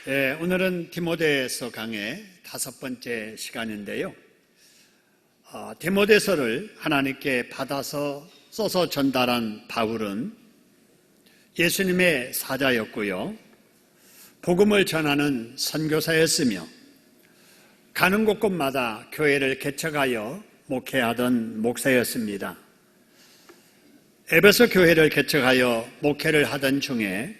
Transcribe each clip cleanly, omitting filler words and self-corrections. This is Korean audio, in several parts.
오늘은 디모데서 강의 5번째 시간인데요. 디모데서를 하나님께 받아서 써서 전달한 바울은 예수님의 사자였고요. 복음을 전하는 선교사였으며 가는 곳곳마다 교회를 개척하여 목회하던 목사였습니다. 에베소 교회를 개척하여 목회를 하던 중에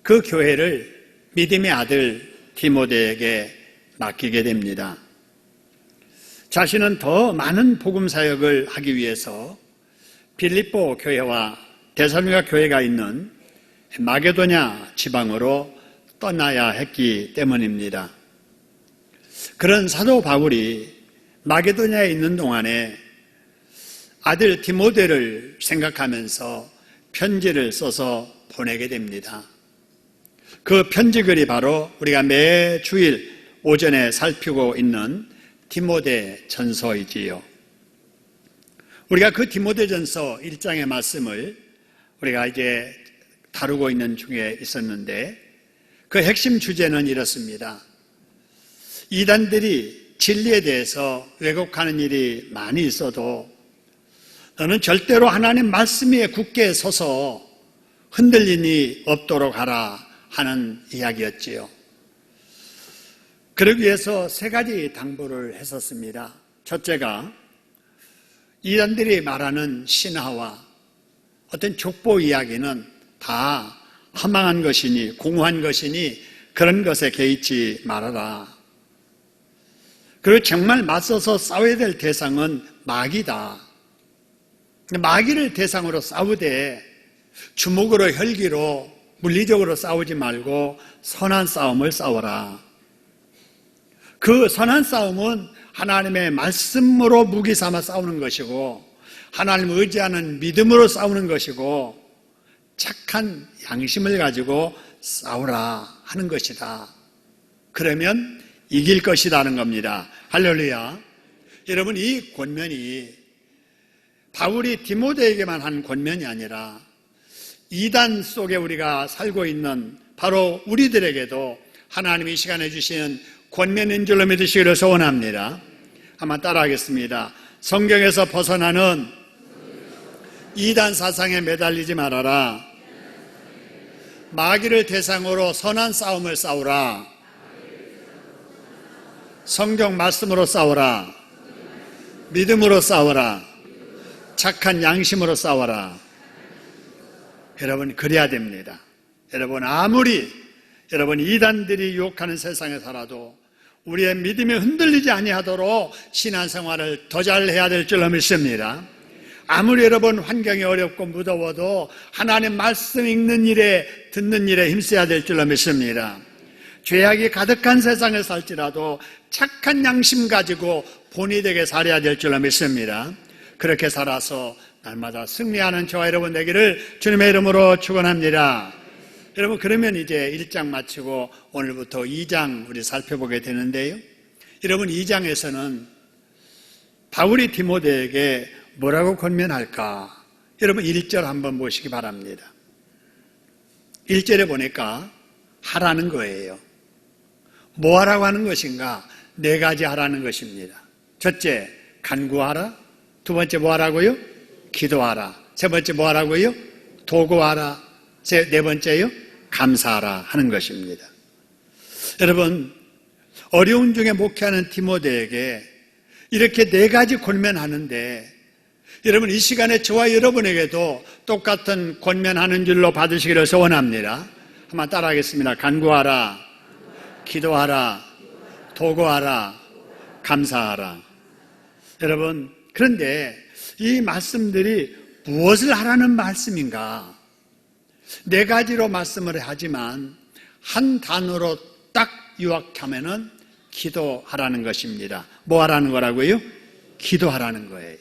그 교회를 믿음의 아들 디모데에게 맡기게 됩니다. 자신은 더 많은 복음 사역을 하기 위해서 빌립보 교회와 데살로니가 교회가 있는 마게도냐 지방으로 떠나야 했기 때문입니다. 그런 사도 바울이 마게도냐에 있는 동안에 아들 디모데를 생각하면서 편지를 써서 보내게 됩니다. 그 편지글이 바로 우리가 매 주일 오전에 살피고 있는 디모데 전서이지요. 우리가 그 디모데 전서 1장의 말씀을 우리가 이제 다루고 있는 중에 있었는데 그 핵심 주제는 이렇습니다. 이단들이 진리에 대해서 왜곡하는 일이 많이 있어도 너는 절대로 하나님 말씀 위에 굳게 서서 흔들린 일이 없도록 하라 하는 이야기였지요. 그러기 위해서 3가지 당부를 했었습니다. 첫째가 이단들이 말하는 신화와 어떤 족보 이야기는 다 허망한 것이니 공허한 것이니 그런 것에 개의치 말아라. 그리고 정말 맞서서 싸워야 될 대상은 마귀다. 마귀를 대상으로 싸우되 주먹으로 혈기로 물리적으로 싸우지 말고 선한 싸움을 싸워라. 그 선한 싸움은 하나님의 말씀으로 무기 삼아 싸우는 것이고 하나님을 의지하는 믿음으로 싸우는 것이고 착한 양심을 가지고 싸우라 하는 것이다. 그러면 이길 것이라는 겁니다. 할렐루야. 여러분, 이 권면이 바울이 디모데에게만 한 권면이 아니라 이단 속에 우리가 살고 있는 바로 우리들에게도 하나님이 이 시간에 주시는 권면인 줄로 믿으시기를 소원합니다. 한번 따라하겠습니다. 성경에서 벗어나는 이단 사상에 매달리지 말아라. 마귀를 대상으로 선한 싸움을 싸우라. 성경 말씀으로 싸우라. 믿음으로 싸우라. 착한 양심으로 싸워라. 여러분, 그래야 됩니다. 여러분, 아무리 여러분 이단들이 유혹하는 세상에 살아도 우리의 믿음이 흔들리지 아니하도록 신앙생활을 더 잘해야 될 줄로 믿습니다. 아무리 여러분 환경이 어렵고 무더워도 하나님 말씀 읽는 일에 듣는 일에 힘써야 될 줄로 믿습니다. 죄악이 가득한 세상에 살지라도 착한 양심 가지고 본이 되게 살아야 될 줄로 믿습니다. 그렇게 살아서 날마다 승리하는 저와 여러분 되기를 주님의 이름으로 축원합니다. 여러분, 그러면 이제 1장 마치고 오늘부터 2장 우리 살펴보게 되는데요. 여러분, 2장에서는 바울이 디모데에게 뭐라고 권면할까? 여러분, 1절 한번 보시기 바랍니다. 1절에 보니까 하라는 거예요. 뭐 하라고 하는 것인가? 4가지 하라는 것입니다. 첫째, 간구하라. 두 번째 뭐 하라고요? 기도하라. 세 번째 뭐 하라고요? 도구하라. 네 번째요? 감사하라 하는 것입니다. 여러분, 어려운 중에 목회하는 디모데에게 이렇게 4가지 권면하는데 여러분, 이 시간에 저와 여러분에게도 똑같은 권면하는 줄로 받으시기를 소원합니다. 한번 따라하겠습니다. 간구하라. 기도하라. 도구하라. 감사하라. 여러분, 그런데 이 말씀들이 무엇을 하라는 말씀인가? 4가지로 말씀을 하지만 한 단어로 딱 요약하면은 기도하라는 것입니다. 뭐 하라는 거라고요? 기도하라는 거예요.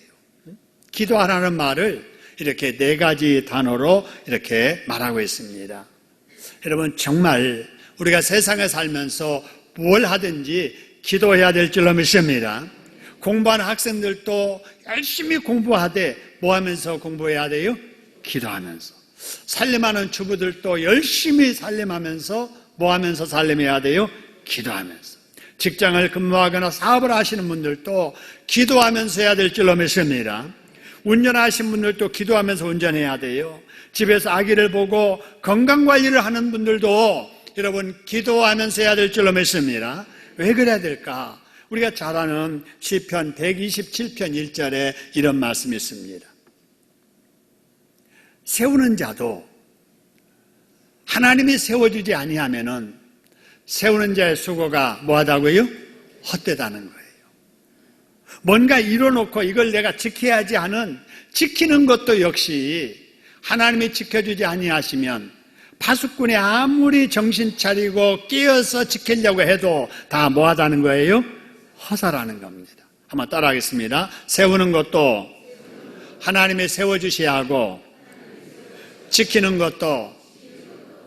기도하라는 말을 이렇게 4가지 단어로 이렇게 말하고 있습니다. 여러분, 정말 우리가 세상에 살면서 뭘 하든지 기도해야 될 줄로 믿습니다. 공부하는 학생들도 열심히 공부하되 뭐 하면서 공부해야 돼요? 기도하면서. 살림하는 주부들도 열심히 살림하면서 뭐 하면서 살림해야 돼요? 기도하면서. 직장을 근무하거나 사업을 하시는 분들도 기도하면서 해야 될 줄로 믿습니다. 운전하시는 분들도 기도하면서 운전해야 돼요. 집에서 아기를 보고 건강관리를 하는 분들도 여러분 기도하면서 해야 될 줄로 믿습니다. 왜 그래야 될까? 우리가 잘 아는 시편 127편 1절에 이런 말씀이 있습니다. 세우는 자도 하나님이 세워주지 아니하면은 세우는 자의 수고가 뭐하다고요? 헛되다는 거예요. 뭔가 이뤄놓고 이걸 내가 지켜야지 하는 지키는 것도 역시 하나님이 지켜주지 아니하시면 파수꾼이 아무리 정신 차리고 끼어서 지키려고 해도 다 뭐하다는 거예요? 허사라는 겁니다. 한번 따라하겠습니다. 세우는 것도 하나님이 세워주셔야 하고 지키는 것도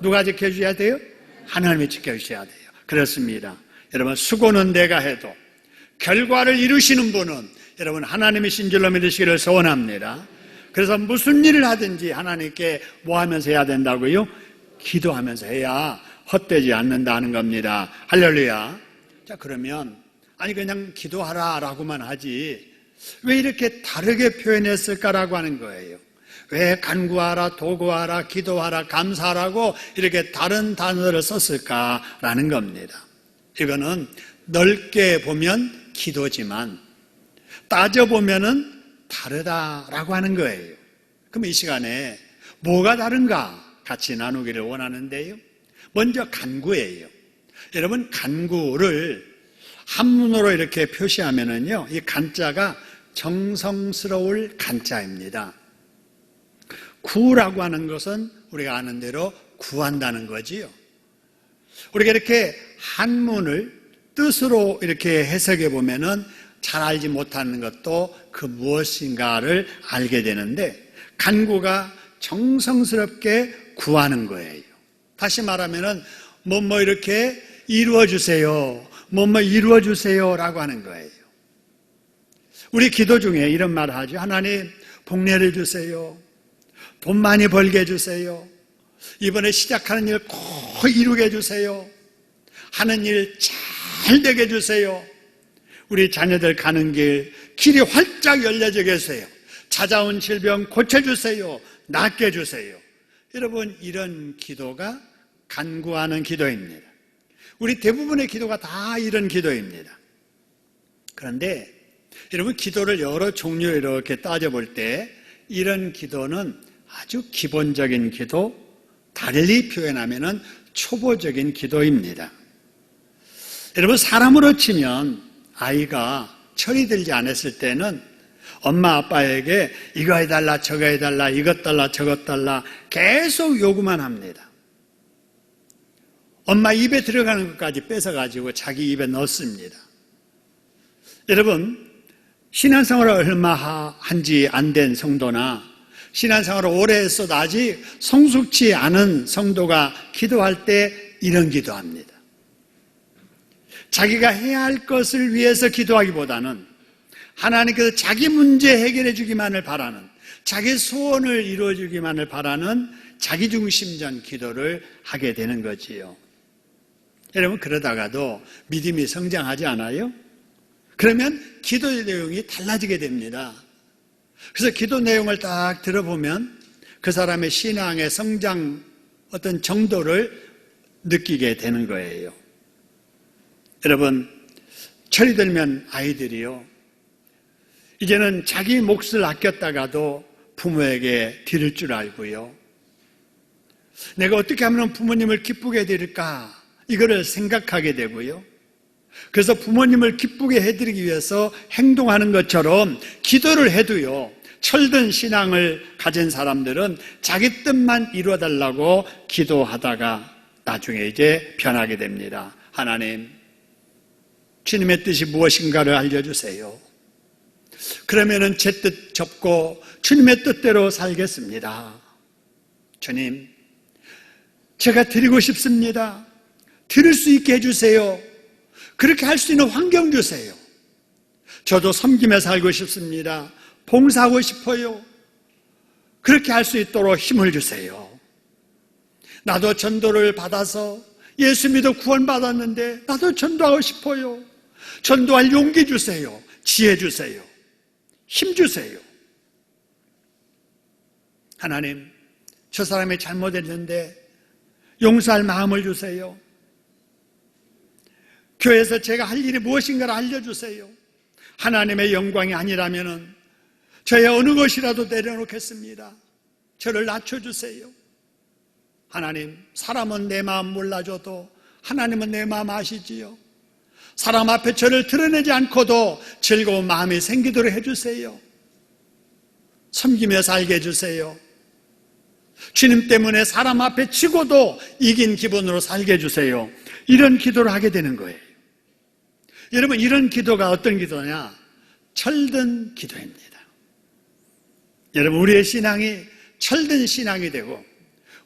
누가 지켜주셔야 돼요? 하나님이 지켜주셔야 돼요. 그렇습니다. 여러분 수고는 내가 해도 결과를 이루시는 분은 여러분 하나님이신 줄로 믿으시기를 소원합니다. 그래서 무슨 일을 하든지 하나님께 뭐 하면서 해야 된다고요? 기도하면서 해야 헛되지 않는다는 겁니다. 할렐루야. 자, 그러면 아니 그냥 기도하라 라고만 하지 왜 이렇게 다르게 표현했을까라고 하는 거예요. 왜 간구하라, 도구하라, 기도하라, 감사하라고 이렇게 다른 단어를 썼을까라는 겁니다. 이거는 넓게 보면 기도지만 따져보면은 다르다라고 하는 거예요. 그럼 이 시간에 뭐가 다른가 같이 나누기를 원하는데요. 먼저 간구예요. 여러분 간구를 한문으로 이렇게 표시하면은요, 이 간자가 정성스러울 간자입니다. 구라고 하는 것은 우리가 아는 대로 구한다는 거지요. 우리가 이렇게 한문을 뜻으로 이렇게 해석해 보면은 잘 알지 못하는 것도 그 무엇인가를 알게 되는데 간구가 정성스럽게 구하는 거예요. 다시 말하면은 뭐 이렇게 이루어 주세요. 뭐 이루어 주세요라고 하는 거예요. 우리 기도 중에 이런 말을 하죠. 하나님 복내려 주세요. 돈 많이 벌게 해주세요. 이번에 시작하는 일 꼭 이루게 해주세요. 하는 일 잘 되게 해주세요. 우리 자녀들 가는 길이 활짝 열려지게 해주세요. 찾아온 질병 고쳐주세요. 낫게 해주세요. 여러분 이런 기도가 간구하는 기도입니다. 우리 대부분의 기도가 다 이런 기도입니다. 그런데 여러분 기도를 여러 종류로 이렇게 따져볼 때 이런 기도는 아주 기본적인 기도, 달리 표현하면은 초보적인 기도입니다. 여러분 사람으로 치면 아이가 철이 들지 않았을 때는 엄마 아빠에게 이거 해달라 저거 해달라 이것 달라 저것 달라 계속 요구만 합니다. 엄마 입에 들어가는 것까지 뺏어가지고 자기 입에 넣습니다. 여러분 신앙생활을 얼마 한지 안 된 성도나 신앙생활을 오래 했어도 아직 성숙치 않은 성도가 기도할 때 이런 기도합니다. 자기가 해야 할 것을 위해서 기도하기보다는 하나님께서 자기 문제 해결해 주기만을 바라는, 자기 소원을 이루어 주기만을 바라는 자기중심전 기도를 하게 되는 거지요. 여러분 그러다가도 믿음이 성장하지 않아요? 그러면 기도 내용이 달라지게 됩니다. 그래서 기도 내용을 딱 들어보면 그 사람의 신앙의 성장 어떤 정도를 느끼게 되는 거예요. 여러분 철이 들면 아이들이요 이제는 자기 몫을 아꼈다가도 부모에게 드릴 줄 알고요, 내가 어떻게 하면 부모님을 기쁘게 해드릴까 이거를 생각하게 되고요, 그래서 부모님을 기쁘게 해드리기 위해서 행동하는 것처럼 기도를 해도요, 철든 신앙을 가진 사람들은 자기 뜻만 이루어달라고 기도하다가 나중에 이제 변하게 됩니다. 하나님, 주님의 뜻이 무엇인가를 알려주세요. 그러면은 제 뜻 접고 주님의 뜻대로 살겠습니다. 주님, 제가 드리고 싶습니다. 드릴 수 있게 해주세요. 그렇게 할 수 있는 환경 주세요. 저도 섬기며 살고 싶습니다. 봉사하고 싶어요. 그렇게 할 수 있도록 힘을 주세요. 나도 전도를 받아서 예수 믿어 구원받았는데 나도 전도하고 싶어요. 전도할 용기 주세요. 지혜 주세요. 힘 주세요. 하나님, 저 사람이 잘못했는데 용서할 마음을 주세요. 교회에서 제가 할 일이 무엇인가를 알려주세요. 하나님의 영광이 아니라면 저의 어느 것이라도 내려놓겠습니다. 저를 낮춰주세요. 하나님, 사람은 내 마음 몰라줘도 하나님은 내 마음 아시지요. 사람 앞에 저를 드러내지 않고도 즐거운 마음이 생기도록 해주세요. 섬기며 살게 해주세요. 주님 때문에 사람 앞에 치고도 이긴 기분으로 살게 해주세요. 이런 기도를 하게 되는 거예요. 여러분, 이런 기도가 어떤 기도냐? 철든 기도입니다. 여러분, 우리의 신앙이 철든 신앙이 되고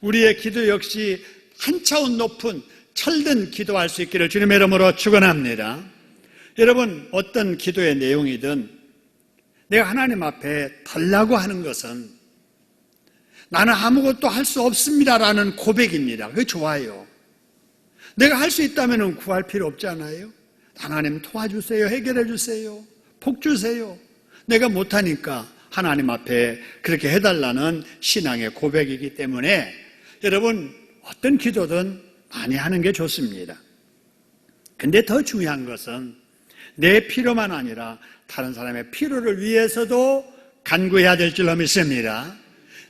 우리의 기도 역시 한 차원 높은 철든 기도할 수 있기를 주님의 이름으로 축원합니다. 여러분, 어떤 기도의 내용이든 내가 하나님 앞에 달라고 하는 것은 나는 아무것도 할 수 없습니다라는 고백입니다. 그게 좋아요. 내가 할 수 있다면 구할 필요 없잖아요. 하나님 도와주세요. 해결해 주세요. 복 주세요. 내가 못하니까 하나님 앞에 그렇게 해달라는 신앙의 고백이기 때문에 여러분, 어떤 기도든 많이 하는 게 좋습니다. 근데 더 중요한 것은 내 필요만 아니라 다른 사람의 필요를 위해서도 간구해야 될 줄로 믿습니다.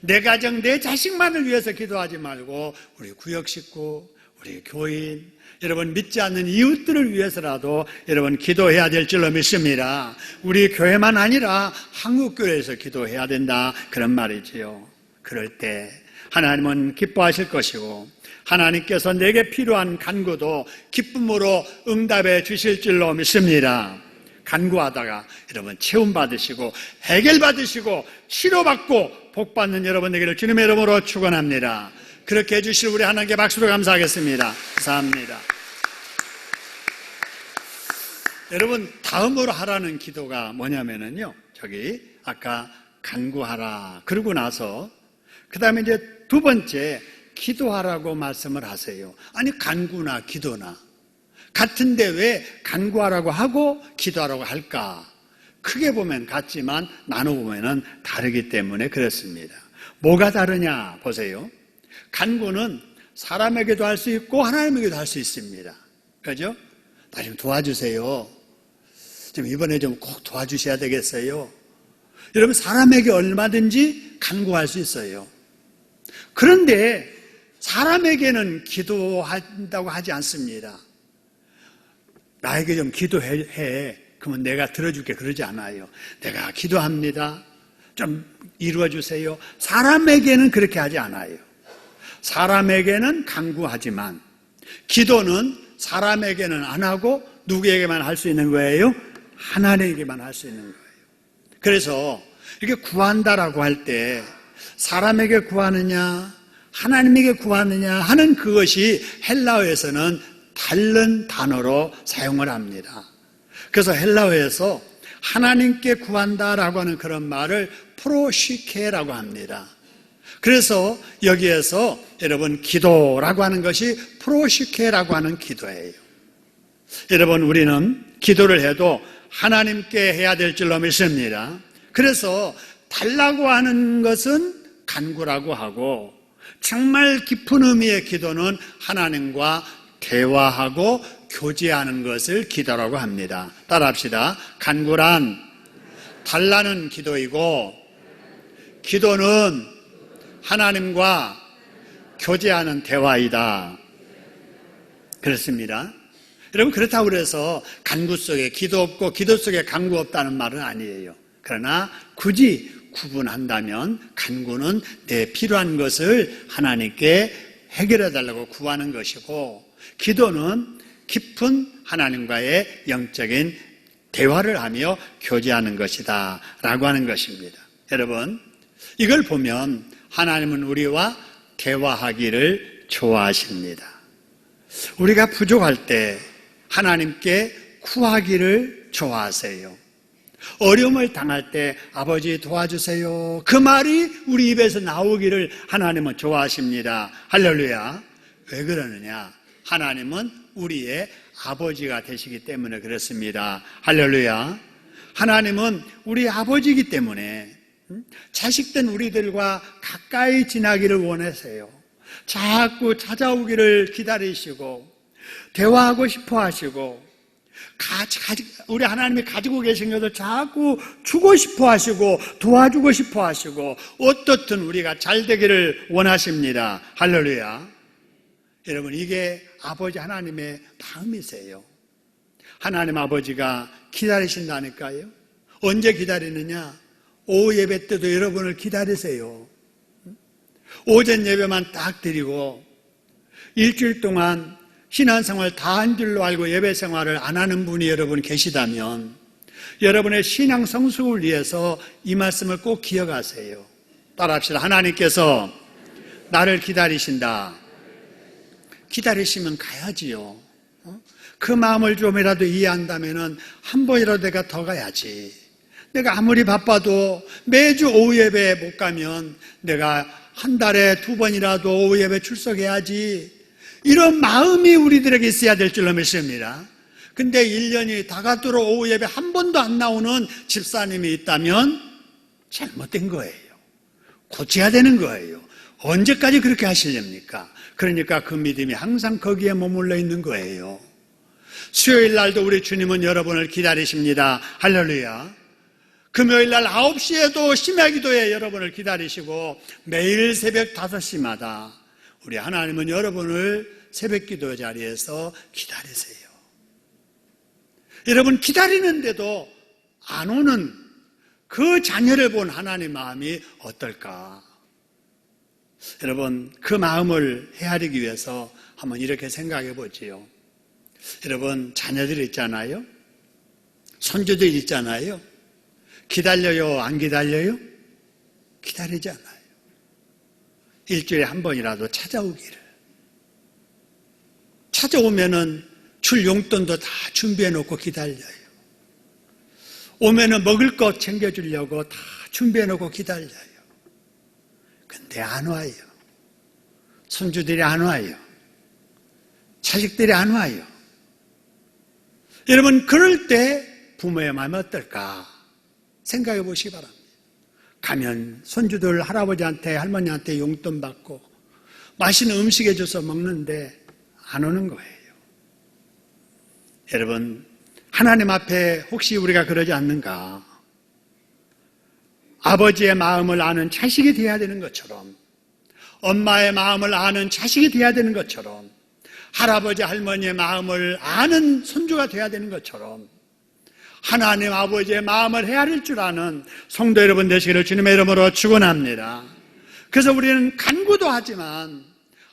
내 가정, 내 자식만을 위해서 기도하지 말고 우리 구역 식구, 우리 교인, 여러분 믿지 않는 이웃들을 위해서라도 여러분 기도해야 될 줄로 믿습니다. 우리 교회만 아니라 한국교회에서 기도해야 된다, 그런 말이지요. 그럴 때 하나님은 기뻐하실 것이고 하나님께서 내게 필요한 간구도 기쁨으로 응답해 주실 줄로 믿습니다. 간구하다가 여러분 체험받으시고 해결받으시고 치료받고 복받는 여러분 되기를 주님의 이름으로 축원합니다. 그렇게 해주실 우리 하나님께 박수로 감사하겠습니다. 감사합니다. 여러분, 다음으로 하라는 기도가 뭐냐면요, 저기 아까 간구하라 그러고 나서 그 다음에 이제 두 번째 기도하라고 말씀을 하세요. 아니, 간구나 기도나 같은데 왜 간구하라고 하고 기도하라고 할까? 크게 보면 같지만 나눠보면 다르기 때문에 그렇습니다. 뭐가 다르냐 보세요. 간구는 사람에게도 할 수 있고 하나님에게도 할 수 있습니다. 그죠? 나 좀 도와주세요. 좀 이번에 좀 꼭 도와주셔야 되겠어요. 여러분, 사람에게 얼마든지 간구할 수 있어요. 그런데 사람에게는 기도한다고 하지 않습니다. 나에게 좀 기도해. 그러면 내가 들어줄게, 그러지 않아요. 내가 기도합니다. 좀 이루어주세요. 사람에게는 그렇게 하지 않아요. 사람에게는 간구하지만 기도는 사람에게는 안 하고 누구에게만 할 수 있는 거예요? 하나님에게만 할 수 있는 거예요. 그래서 이렇게 구한다라고 할 때 사람에게 구하느냐 하나님에게 구하느냐 하는 그것이 헬라어에서는 다른 단어로 사용을 합니다. 그래서 헬라어에서 하나님께 구한다라고 하는 그런 말을 프로시케라고 합니다. 그래서 여기에서 여러분 기도라고 하는 것이 프로시케라고 하는 기도예요. 여러분, 우리는 기도를 해도 하나님께 해야 될 줄로 믿습니다. 그래서 달라고 하는 것은 간구라고 하고 정말 깊은 의미의 기도는 하나님과 대화하고 교제하는 것을 기도라고 합니다. 따라합시다. 간구란 달라는 기도이고 기도는 하나님과 교제하는 대화이다. 그렇습니다. 여러분, 그렇다고 해서 간구 속에 기도 없고 기도 속에 간구 없다는 말은 아니에요. 그러나 굳이 구분한다면 간구는 내 필요한 것을 하나님께 해결해 달라고 구하는 것이고 기도는 깊은 하나님과의 영적인 대화를 하며 교제하는 것이다 라고 하는 것입니다. 여러분, 이걸 보면 하나님은 우리와 대화하기를 좋아하십니다. 우리가 부족할 때 하나님께 구하기를 좋아하세요. 어려움을 당할 때 아버지 도와주세요, 그 말이 우리 입에서 나오기를 하나님은 좋아하십니다. 할렐루야. 왜 그러느냐? 하나님은 우리의 아버지가 되시기 때문에 그렇습니다. 할렐루야. 하나님은 우리 아버지이기 때문에 자식된 우리들과 가까이 지나기를 원하세요. 자꾸 찾아오기를 기다리시고 대화하고 싶어 하시고 우리 하나님이 가지고 계신 것을 자꾸 주고 싶어 하시고 도와주고 싶어 하시고 어떻든 우리가 잘 되기를 원하십니다. 할렐루야. 여러분, 이게 아버지 하나님의 마음이세요. 하나님 아버지가 기다리신다니까요. 언제 기다리느냐? 오후 예배 때도 여러분을 기다리세요. 오전 예배만 딱 드리고 일주일 동안 신앙생활 다 한 줄로 알고 예배 생활을 안 하는 분이 여러분 계시다면 여러분의 신앙 성숙을 위해서 이 말씀을 꼭 기억하세요. 따라합시다. 하나님께서 나를 기다리신다. 기다리시면 가야지요. 그 마음을 좀이라도 이해한다면 한 번이라도 내가 더 가야지. 내가 아무리 바빠도 매주 오후 예배에 못 가면 내가 한 달에 2번이라도 오후 예배 출석해야지. 이런 마음이 우리들에게 있어야 될 줄로 믿습니다. 근데 1년이 다 가도록 오후 예배 한 번도 안 나오는 집사님이 있다면 잘못된 거예요. 고쳐야 되는 거예요. 언제까지 그렇게 하시렵니까? 그러니까 그 믿음이 항상 거기에 머물러 있는 거예요. 수요일 날도 우리 주님은 여러분을 기다리십니다. 할렐루야. 금요일 날 9시에도 심야기도에 여러분을 기다리시고 매일 새벽 5시마다 우리 하나님은 여러분을 새벽기도 자리에서 기다리세요. 여러분, 기다리는데도 안 오는 그 자녀를 본 하나님 마음이 어떨까? 여러분, 그 마음을 헤아리기 위해서 한번 이렇게 생각해 보지요. 여러분, 자녀들 있잖아요. 손주들 있잖아요. 기다려요? 안 기다려요? 기다리지 않아요. 일주일에 한 번이라도 찾아오기를. 찾아오면은 줄 용돈도 다 준비해 놓고 기다려요. 오면은 먹을 것 챙겨주려고 다 준비해 놓고 기다려요. 근데 안 와요. 손주들이 안 와요. 자식들이 안 와요. 여러분, 그럴 때 부모의 마음이 어떨까 생각해 보시기 바랍니다. 가면 손주들 할아버지한테 할머니한테 용돈 받고 맛있는 음식 해줘서 먹는데 안 오는 거예요. 여러분, 하나님 앞에 혹시 우리가 그러지 않는가? 아버지의 마음을 아는 자식이 되어야 되는 것처럼, 엄마의 마음을 아는 자식이 되어야 되는 것처럼, 할아버지 할머니의 마음을 아는 손주가 되어야 되는 것처럼 하나님 아버지의 마음을 헤아릴 줄 아는 성도 여러분 되시기를 주님의 이름으로 축원합니다. 그래서 우리는 간구도 하지만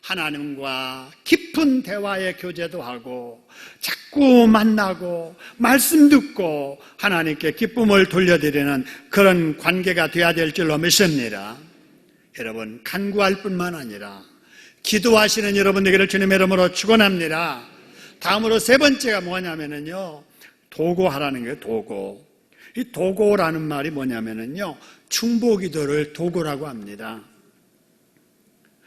하나님과 깊은 대화의 교제도 하고 자꾸 만나고 말씀 듣고 하나님께 기쁨을 돌려드리는 그런 관계가 되어야 될 줄로 믿습니다. 여러분, 간구할 뿐만 아니라 기도하시는 여러분 되기를 주님의 이름으로 축원합니다. 다음으로 세 번째가 뭐냐면요, 도고하라는 거예요. 도고. 이 도고라는 말이 뭐냐면요, 충보기도를 도고라고 합니다.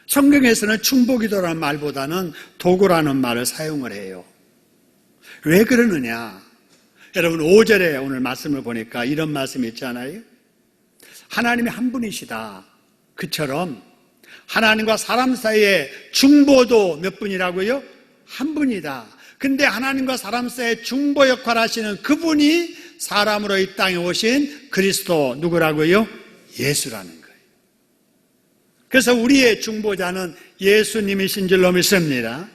성경에서는 충보기도라는 말보다는 도고라는 말을 사용을 해요. 왜 그러느냐? 여러분, 5절에 오늘 말씀을 보니까 이런 말씀이 있잖아요. 하나님이 한 분이시다. 그처럼 하나님과 사람 사이의 중보도 몇 분이라고요? 한 분이다. 근데 하나님과 사람 사이의 중보 역할을 하시는 그분이 사람으로 이 땅에 오신 그리스도 누구라고요? 예수라는 거예요. 그래서 우리의 중보자는 예수님이신 줄로 믿습니다.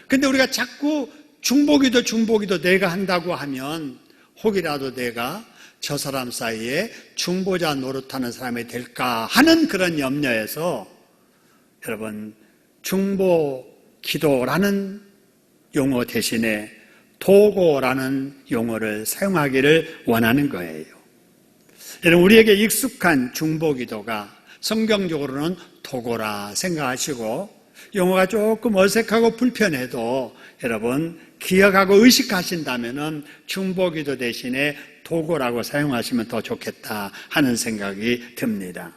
근데 우리가 자꾸 중보기도 내가 한다고 하면 혹이라도 내가 저 사람 사이에 중보자 노릇하는 사람이 될까 하는 그런 염려에서 여러분, 중보기도라는 용어 대신에 도고라는 용어를 사용하기를 원하는 거예요. 여러분, 우리에게 익숙한 중보기도가 성경적으로는 도고라 생각하시고, 용어가 조금 어색하고 불편해도 여러분 기억하고 의식하신다면 중보기도 대신에 도고라고 사용하시면 더 좋겠다 하는 생각이 듭니다.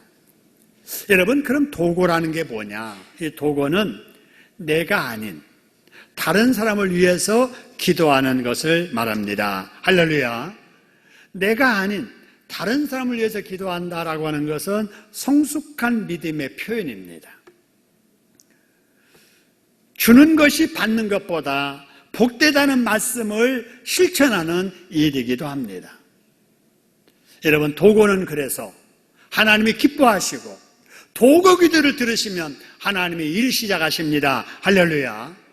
여러분, 그럼 도고라는 게 뭐냐? 이 도고는 내가 아닌 다른 사람을 위해서 기도하는 것을 말합니다. 할렐루야. 내가 아닌 다른 사람을 위해서 기도한다라고 하는 것은 성숙한 믿음의 표현입니다. 주는 것이 받는 것보다 복되다는 말씀을 실천하는 일이기도 합니다. 여러분, 도고는 그래서 하나님이 기뻐하시고 도고 기도를 들으시면 하나님이 일 시작하십니다. 할렐루야.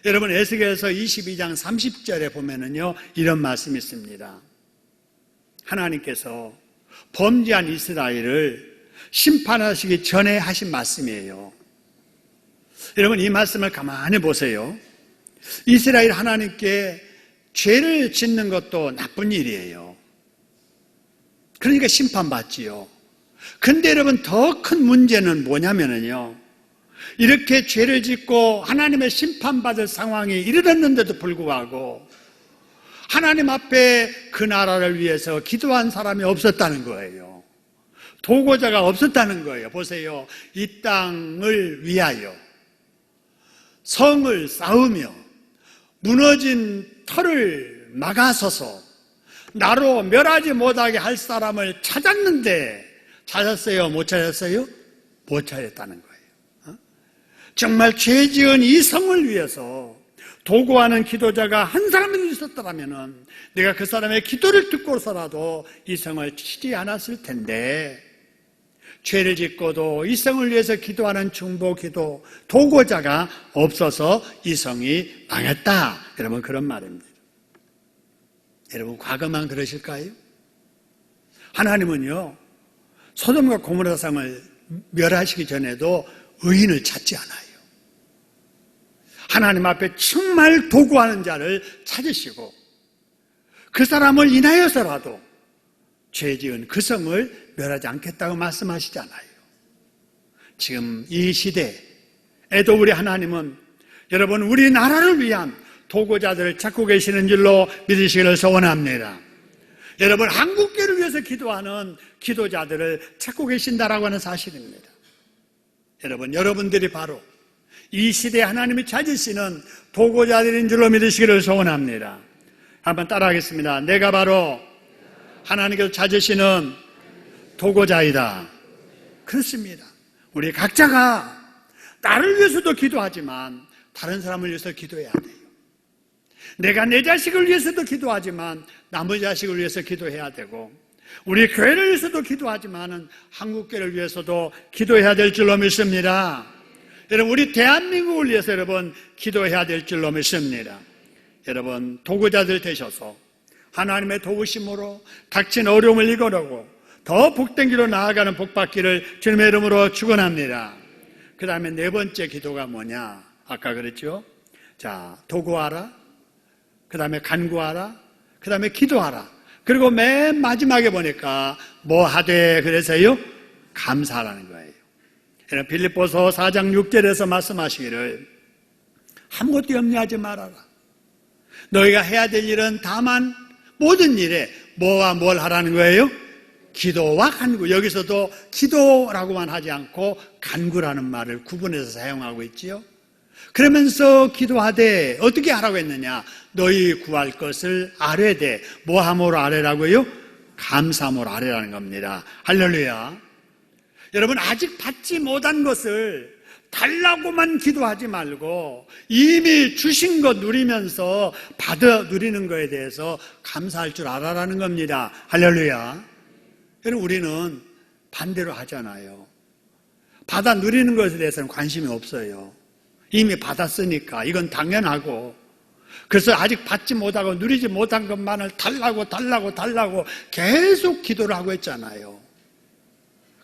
여러분, 에스겔서 22장 30절에 보면은요, 이런 말씀이 있습니다. 하나님께서 범죄한 이스라엘을 심판하시기 전에 하신 말씀이에요. 여러분, 이 말씀을 가만히 보세요. 이스라엘 하나님께 죄를 짓는 것도 나쁜 일이에요. 그러니까 심판받지요. 근데 여러분, 더 큰 문제는 뭐냐면요, 이렇게 죄를 짓고 하나님의 심판받을 상황이 이르렀는데도 불구하고 하나님 앞에 그 나라를 위해서 기도한 사람이 없었다는 거예요. 도고자가 없었다는 거예요. 보세요. 이 땅을 위하여 성을 쌓으며 무너진 터를 막아서서 나로 멸하지 못하게 할 사람을 찾았는데 찾았어요? 못 찾았어요? 못 찾았다는 거예요. 정말 죄 지은 이 성을 위해서 도구하는 기도자가 한 사람이 있었더라면 내가 그 사람의 기도를 듣고서라도 이 성을 치지 않았을 텐데, 죄를 짓고도 이 성을 위해서 기도하는 중보 기도 도구자가 없어서 이 성이 망했다. 여러분, 그런 말입니다. 여러분, 과거만 그러실까요? 하나님은요, 소돔과 고모라 성을 멸하시기 전에도 의인을 찾지 않아요. 하나님 앞에 정말 도구하는 자를 찾으시고 그 사람을 인하여서라도 죄 지은 그 성을 멸하지 않겠다고 말씀하시잖아요. 지금 이 시대에도 우리 하나님은 여러분, 우리 나라를 위한 도구자들을 찾고 계시는 줄로 믿으시기를 소원합니다. 여러분, 한국교회를 위해서 기도하는 기도자들을 찾고 계신다라고 하는 사실입니다. 여러분, 여러분들이 바로 이 시대에 하나님이 찾으시는 도구자들인 줄로 믿으시기를 소원합니다. 한번 따라하겠습니다. 내가 바로 하나님께서 찾으시는 도구자이다. 그렇습니다. 우리 각자가 나를 위해서도 기도하지만 다른 사람을 위해서 기도해야 돼요. 내가 내 자식을 위해서도 기도하지만 남의 자식을 위해서 기도해야 되고, 우리 교회를 위해서도 기도하지만 한국교회를 위해서도 기도해야 될 줄로 믿습니다. 여러분, 우리 대한민국을 위해서 여러분 기도해야 될 줄로 믿습니다. 여러분, 도구자들 되셔서 하나님의 도우심으로 닥친 어려움을 이겨내고 더 복된 길로 나아가는 복받기를 주님의 이름으로 축원합니다. 그 다음에 네 번째 기도가 뭐냐? 아까 그랬죠? 자, 도구하라, 그 다음에 간구하라, 그 다음에 기도하라. 그리고 맨 마지막에 보니까 뭐 하되 그래서요? 감사하라는 거예요. 빌립보서 4장 6절에서 말씀하시기를 아무것도 염려하지 말아라. 너희가 해야 될 일은 다만 모든 일에 뭐와 뭘 하라는 거예요? 기도와 간구. 여기서도 기도라고만 하지 않고 간구라는 말을 구분해서 사용하고 있지요. 그러면서 기도하되 어떻게 하라고 했느냐? 너희 구할 것을 아뢰되 뭐함으로 아뢰라고요? 감사함으로 아뢰라는 겁니다. 할렐루야. 여러분, 아직 받지 못한 것을 달라고만 기도하지 말고 이미 주신 것 누리면서 받아 누리는 것에 대해서 감사할 줄 알아라는 겁니다. 할렐루야. 여러분, 우리는 반대로 하잖아요. 받아 누리는 것에 대해서는 관심이 없어요. 이미 받았으니까 이건 당연하고, 그래서 아직 받지 못하고 누리지 못한 것만을 달라고 계속 기도를 하고 있잖아요.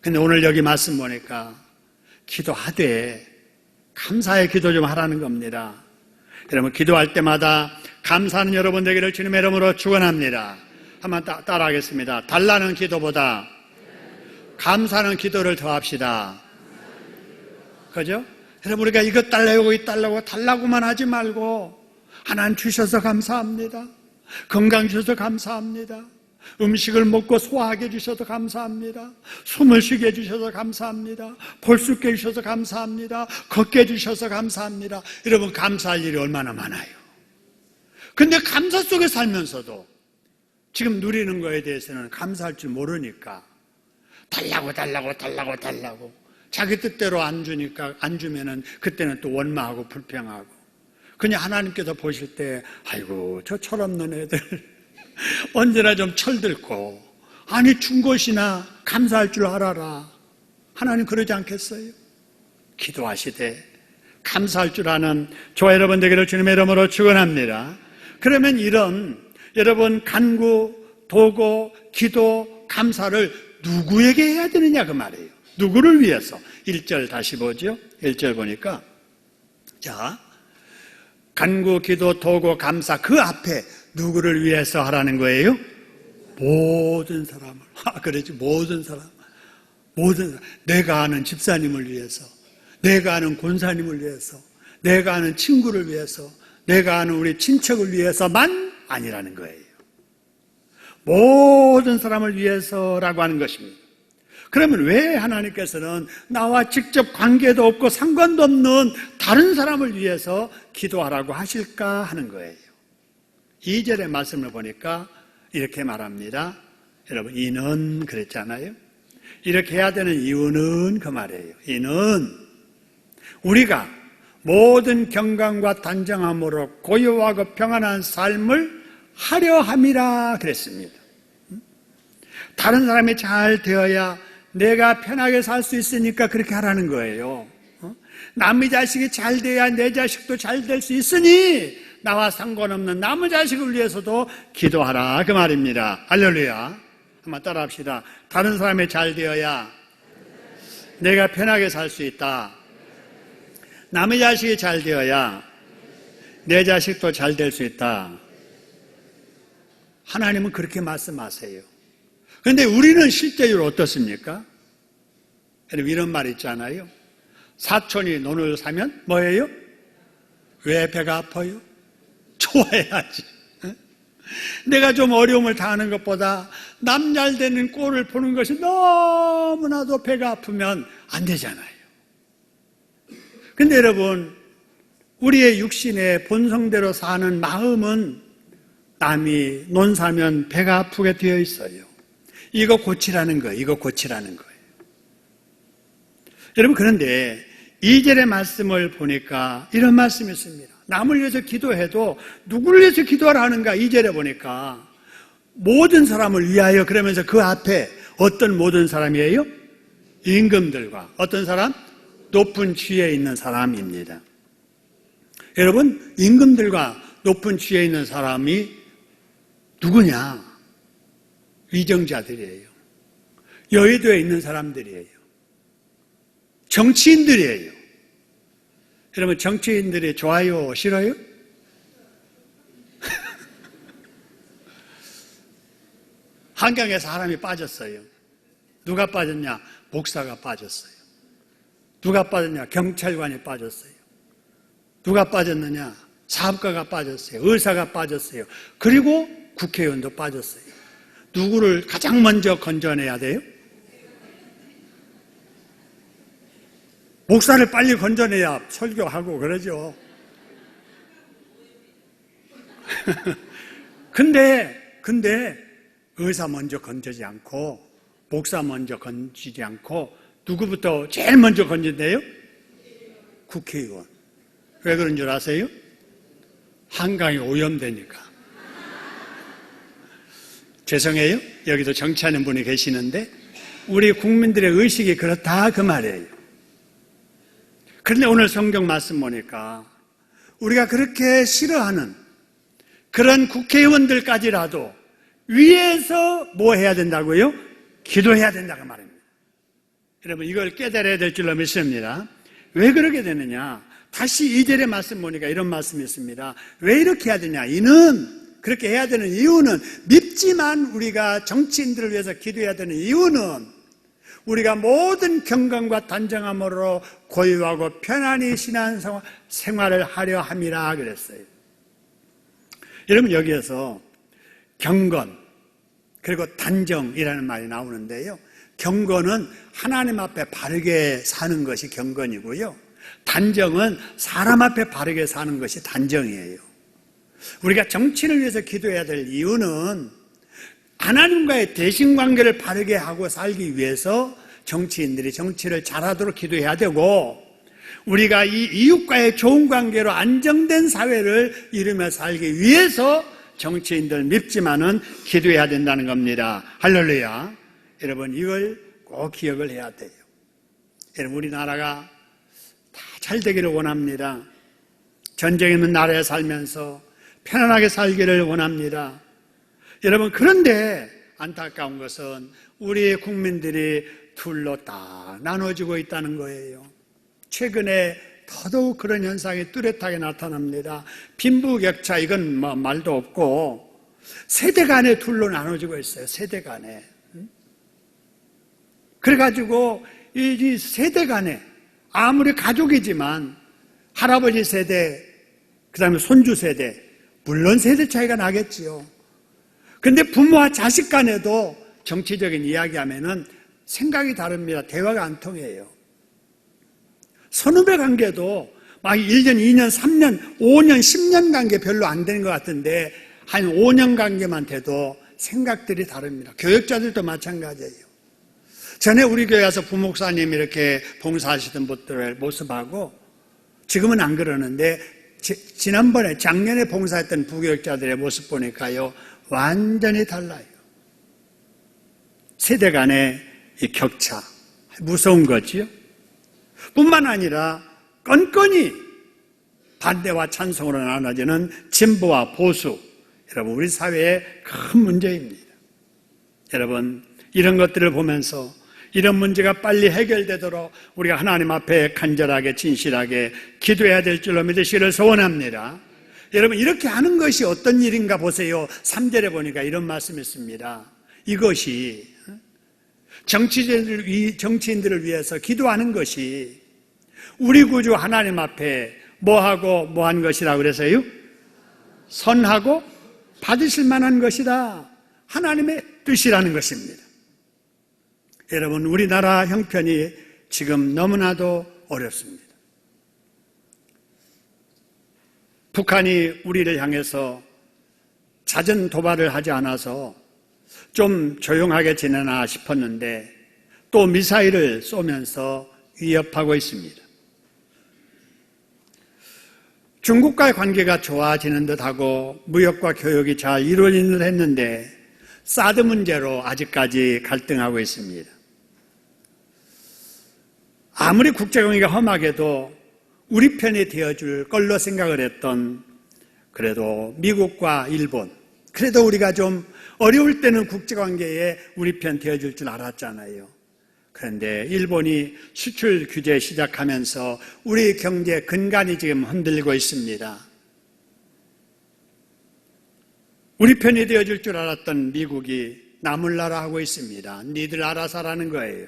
근데 오늘 여기 말씀 보니까 기도하되 감사의 기도 좀 하라는 겁니다. 여러분, 기도할 때마다 감사하는 여러분 되기를 주님의 이름으로 축원합니다. 한번 따라하겠습니다. 달라는 기도보다 감사하는 기도를 더 합시다. 그죠? 여러분, 우리가 이것 달라고만 하지 말고 하나님 주셔서 감사합니다. 건강 주셔서 감사합니다. 음식을 먹고 소화하게 해주셔서 감사합니다. 숨을 쉬게 해주셔서 감사합니다. 볼 수 있게 해주셔서 감사합니다. 걷게 해주셔서 감사합니다. 여러분, 감사할 일이 얼마나 많아요. 근데 감사 속에 살면서도 지금 누리는 거에 대해서는 감사할 줄 모르니까 달라고 자기 뜻대로 안 주니까, 안 주면은 그때는 또 원망하고 불평하고, 그냥 하나님께서 보실 때 아이고 저 철없는 애들 언제나 좀 철들고, 아니 준 것이나 감사할 줄 알아라. 하나님 그러지 않겠어요? 기도하시되 감사할 줄 아는 저와 여러분 되기를 주님의 이름으로 축원합니다. 그러면 이런 여러분 간구, 도고, 기도, 감사를 누구에게 해야 되느냐 그 말이에요. 누구를 위해서? 1절 다시 보죠. 1절 보니까 자, 간구, 기도, 도고, 감사 그 앞에 누구를 위해서 하라는 거예요? 모든 사람을. 그러지, 모든 사람. 내가 아는 집사님을 위해서, 내가 아는 권사님을 위해서, 내가 아는 친구를 위해서, 내가 아는 우리 친척을 위해서만 아니라는 거예요. 모든 사람을 위해서라고 하는 것입니다. 그러면 왜 하나님께서는 나와 직접 관계도 없고 상관도 없는 다른 사람을 위해서 기도하라고 하실까 하는 거예요. 2절의 말씀을 보니까 이렇게 말합니다. 여러분, 이는 그랬잖아요. 이렇게 해야 되는 이유는 그 말이에요. 이는 우리가 모든 경건과 단정함으로 고요하고 평안한 삶을 하려 함이라 그랬습니다. 다른 사람이 잘 되어야 내가 편하게 살 수 있으니까 그렇게 하라는 거예요. 남의 자식이 잘 돼야 내 자식도 잘 될 수 있으니 나와 상관없는 남의 자식을 위해서도 기도하라 그 말입니다. 할렐루야. 한번 따라 합시다. 다른 사람이 잘 되어야 내가 편하게 살 수 있다. 남의 자식이 잘 되어야 내 자식도 잘 될 수 있다. 하나님은 그렇게 말씀하세요. 그런데 우리는 실제로 어떻습니까? 여러분, 이런 말 있잖아요. 사촌이 논을 사면 뭐예요? 왜 배가 아파요? 좋아해야지. 내가 좀 어려움을 당하는 것보다 남 잘 되는 꼴을 보는 것이 너무나도 배가 아프면 안 되잖아요. 근데 여러분, 우리의 육신의 본성대로 사는 마음은 남이 논 사면 배가 아프게 되어 있어요. 이거 고치라는 거예요. 이거 고치라는 거예요. 여러분, 그런데 2절의 말씀을 보니까 이런 말씀이 있습니다. 남을 위해서 기도해도 누구를 위해서 기도하라 하는가? 2절에 보니까 모든 사람을 위하여 그러면서 그 앞에 어떤 모든 사람이에요? 임금들과 어떤 사람? 높은 지위에 있는 사람입니다. 여러분, 임금들과 높은 지위에 있는 사람이 누구냐? 위정자들이에요. 여의도에 있는 사람들이에요. 정치인들이에요. 여러분, 정치인들이 좋아요, 싫어요? 한강에 사람이 빠졌어요. 누가 빠졌냐? 목사가 빠졌어요. 누가 빠졌냐? 경찰관이 빠졌어요. 누가 빠졌느냐? 사업가가 빠졌어요. 의사가 빠졌어요. 그리고 국회의원도 빠졌어요. 누구를 가장 먼저 건져내야 돼요? 목사를 빨리 건져내야 설교하고 그러죠. 근데 의사 먼저 건지지 않고 목사 먼저 건지지 않고 누구부터 제일 먼저 건진대요? 국회의원. 왜 그런 줄 아세요? 한강이 오염되니까. 죄송해요. 여기도 정치하는 분이 계시는데 우리 국민들의 의식이 그렇다 그 말이에요. 그런데 오늘 성경 말씀 보니까 우리가 그렇게 싫어하는 그런 국회의원들까지라도 위에서 뭐 해야 된다고요? 기도해야 된다고 말입니다. 여러분, 이걸 깨달아야 될 줄로 믿습니다. 왜 그러게 되느냐? 다시 2절의 말씀 보니까 이런 말씀이 있습니다. 왜 이렇게 해야 되냐? 그렇게 해야 되는 이유는 밉지만 우리가 정치인들을 위해서 기도해야 되는 이유는 우리가 모든 경건과 단정함으로 고요하고 편안히 신앙 생활을 하려 함이라 그랬어요. 여러분, 여기에서 경건, 그리고 단정이라는 말이 나오는데요. 경건은 하나님 앞에 바르게 사는 것이 경건이고요. 단정은 사람 앞에 바르게 사는 것이 단정이에요. 우리가 정치를 위해서 기도해야 될 이유는 하나님과의 대신관계를 바르게 하고 살기 위해서 정치인들이 정치를 잘하도록 기도해야 되고, 우리가 이 이웃과의 좋은 관계로 안정된 사회를 이루며 살기 위해서 정치인들 밉지만은 기도해야 된다는 겁니다. 할렐루야. 여러분, 이걸 꼭 기억을 해야 돼요. 여러분, 우리나라가 다 잘 되기를 원합니다. 전쟁 있는 나라에 살면서 편안하게 살기를 원합니다. 여러분, 그런데 안타까운 것은 우리 국민들이 둘로 딱 나눠지고 있다는 거예요. 최근에 더더욱 그런 현상이 뚜렷하게 나타납니다. 빈부격차, 이건 뭐 말도 없고 세대 간에 둘로 나눠지고 있어요. 세대 간에. 그래가지고 이 세대 간에 아무리 가족이지만 할아버지 세대, 그 다음에 손주 세대, 물론 세대 차이가 나겠지요. 그런데 부모와 자식 간에도 정치적인 이야기하면은 생각이 다릅니다. 대화가 안 통해요. 선후배 관계도 막 1년, 2년, 3년, 5년, 10년 관계 별로 안 되는 것 같은데 한 5년 관계만 돼도 생각들이 다릅니다. 교역자들도 마찬가지예요. 전에 우리 교회 와서 부목사님이 이렇게 봉사하시던 분들의 모습하고 지금은 안 그러는데 지난번에 작년에 봉사했던 부교역자들의 모습 보니까요, 완전히 달라요. 세대 간의 이 격차, 무서운 거지요. 뿐만 아니라 건건이 반대와 찬성으로 나눠지는 진보와 보수, 여러분, 우리 사회의 큰 문제입니다. 여러분, 이런 것들을 보면서 이런 문제가 빨리 해결되도록 우리가 하나님 앞에 간절하게 진실하게 기도해야 될 줄로 믿으시기를 소원합니다. 여러분, 이렇게 하는 것이 어떤 일인가 보세요. 3절에 보니까 이런 말씀이 있습니다. 이것이 정치인들을 위해서 기도하는 것이 우리 구주 하나님 앞에 뭐하고 뭐한 것이라고 그래서요? 선하고 받으실 만한 것이다. 하나님의 뜻이라는 것입니다. 여러분, 우리나라 형편이 지금 너무나도 어렵습니다. 북한이 우리를 향해서 잦은 도발을 하지 않아서 좀 조용하게 지내나 싶었는데 또 미사일을 쏘면서 위협하고 있습니다. 중국과의 관계가 좋아지는 듯하고 무역과 교역이 잘 이루어지는 듯 했는데 사드 문제로 아직까지 갈등하고 있습니다. 아무리 국제관계가 험하게도 우리 편이 되어줄 걸로 생각을 했던, 그래도 미국과 일본, 그래도 우리가 좀 어려울 때는 국제관계에 우리 편 되어줄 줄 알았잖아요. 그런데 일본이 수출 규제 시작하면서 우리 경제 근간이 지금 흔들리고 있습니다. 우리 편이 되어줄 줄 알았던 미국이 나몰라라 하고 있습니다. 니들 알아서 하라는 거예요.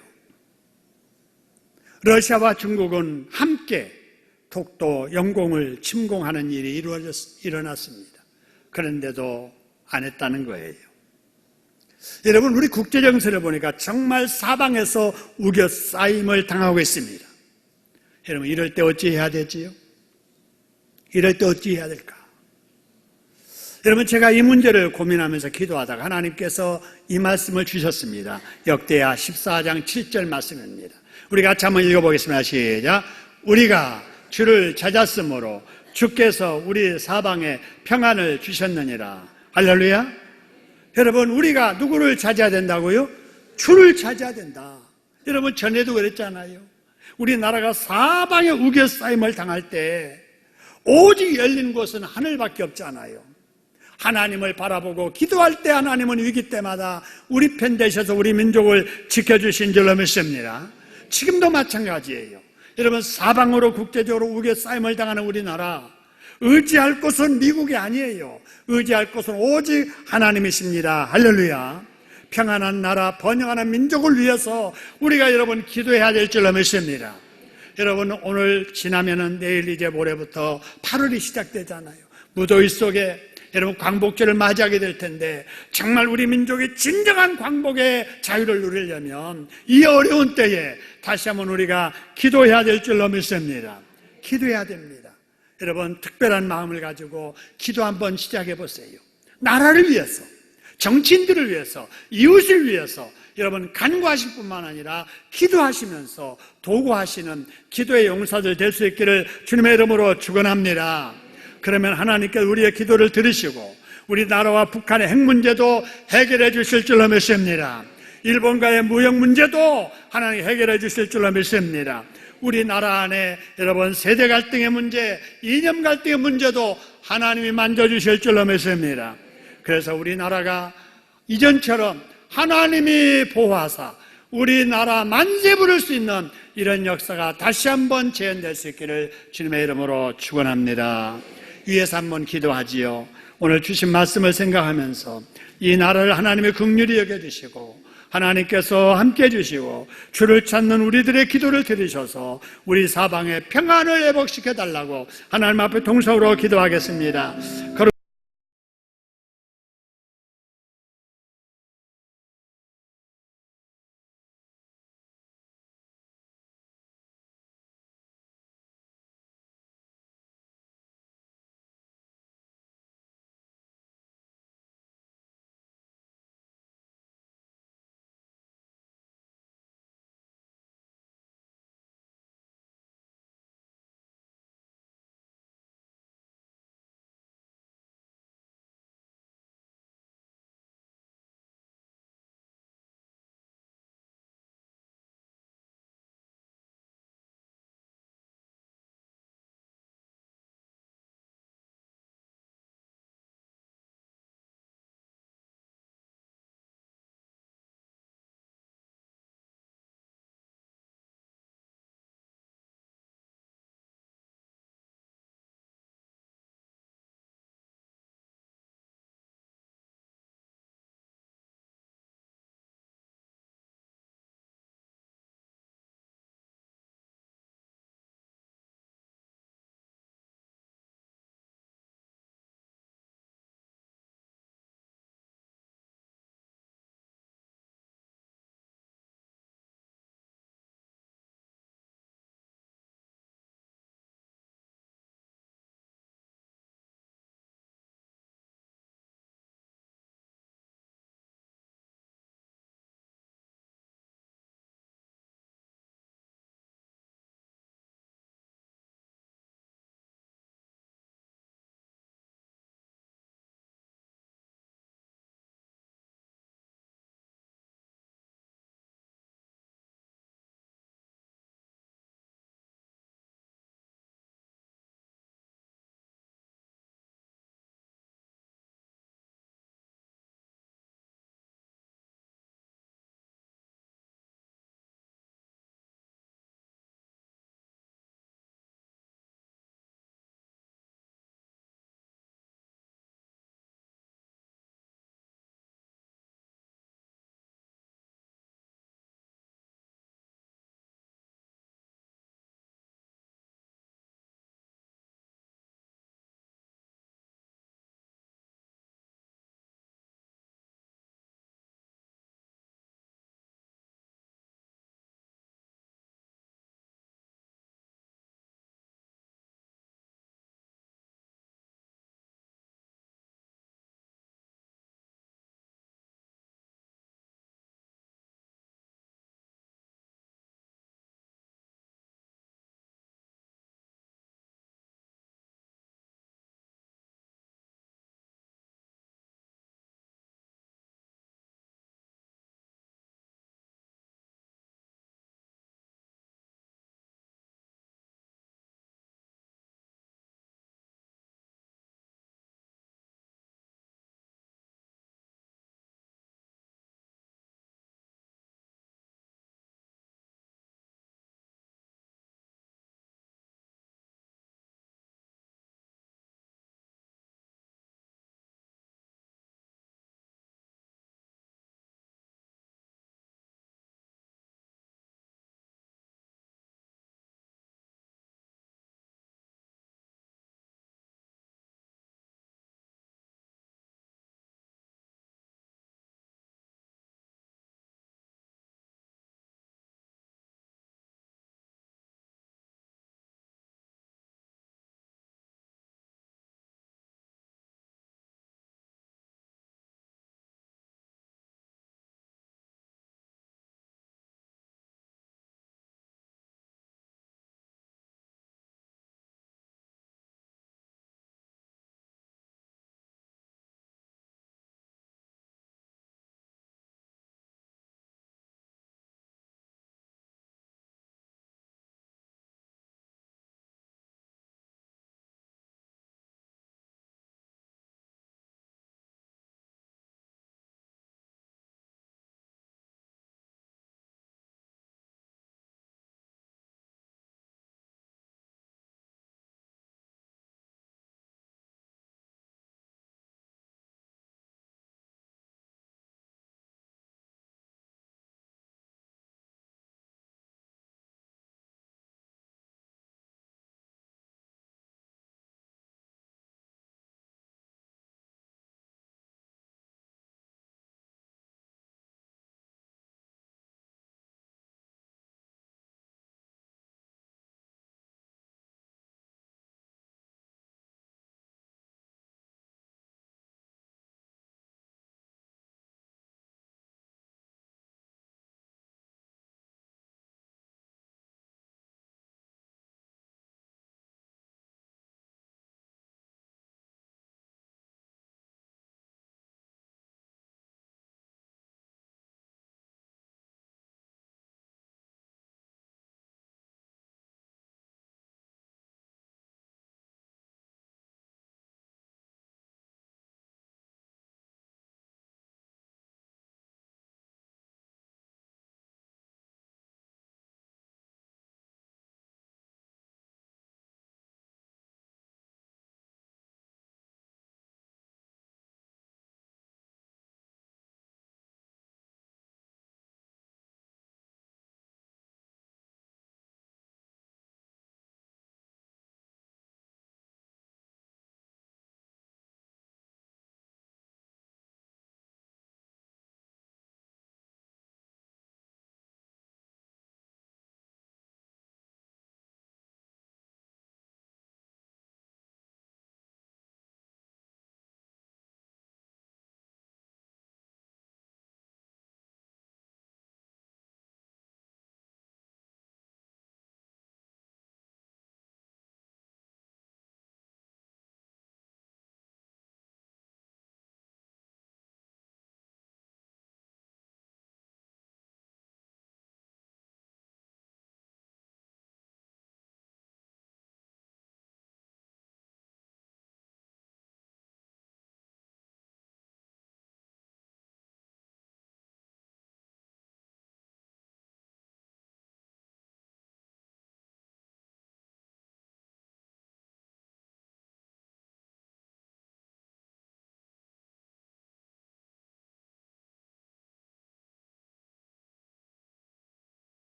러시아와 중국은 함께 독도 영공을 침공하는 일이 일어났습니다. 그런데도 안 했다는 거예요. 여러분, 우리 국제정세를 보니까 정말 사방에서 우겨싸임을 당하고 있습니다. 여러분, 이럴 때 어찌 해야 되지요? 이럴 때 어찌 해야 될까? 여러분, 제가 이 문제를 고민하면서 기도하다가 하나님께서 이 말씀을 주셨습니다. 역대하 14장 7절 말씀입니다. 우리 같이 한번 읽어보겠습니다. 시작. 우리가 주를 찾았으므로 주께서 우리 사방에 평안을 주셨느니라. 할렐루야. 여러분, 우리가 누구를 찾아야 된다고요? 주를 찾아야 된다. 여러분, 전에도 그랬잖아요. 우리나라가 사방에 우겨싸임을 당할 때 오직 열린 곳은 하늘밖에 없잖아요. 하나님을 바라보고 기도할 때 하나님은 위기 때마다 우리 편 되셔서 우리 민족을 지켜주신 줄로 믿습니다. 지금도 마찬가지예요. 여러분, 사방으로 국제적으로 우겨싸임을 당하는 우리나라, 의지할 곳은 미국이 아니에요. 의지할 곳은 오직 하나님이십니다. 할렐루야. 평안한 나라, 번영하는 민족을 위해서 우리가 여러분 기도해야 될 줄로 믿습니다. 여러분, 오늘 지나면은 내일 이제 모레부터 8월이 시작되잖아요. 무더위 속에 여러분 광복절을 맞이하게 될 텐데 정말 우리 민족의 진정한 광복의 자유를 누리려면 이 어려운 때에 다시 한번 우리가 기도해야 될 줄로 믿습니다. 기도해야 됩니다. 여러분 특별한 마음을 가지고 기도 한번 시작해 보세요. 나라를 위해서, 정치인들을 위해서, 이웃을 위해서 여러분 간구하실 뿐만 아니라 기도하시면서 도구하시는 기도의 용사들 될 수 있기를 주님의 이름으로 축원합니다. 그러면 하나님께서 우리의 기도를 들으시고 우리 나라와 북한의 핵 문제도 해결해 주실 줄로 믿습니다. 일본과의 무역 문제도 하나님 해결해 주실 줄로 믿습니다. 우리나라 안에 여러분 세대 갈등의 문제, 이념 갈등의 문제도 하나님이 만져주실 줄로 믿습니다. 그래서 우리나라가 이전처럼 하나님이 보호하사 우리나라 만세 부를 수 있는 이런 역사가 다시 한번 재현될 수 있기를 주님의 이름으로 축원합니다. 위에서 한번 기도하지요. 오늘 주신 말씀을 생각하면서 이 나라를 하나님의 긍휼히 여겨주시고 하나님께서 함께해 주시고 주를 찾는 우리들의 기도를 들으셔서 우리 사방에 평안을 회복시켜 달라고 하나님 앞에 동서로 기도하겠습니다.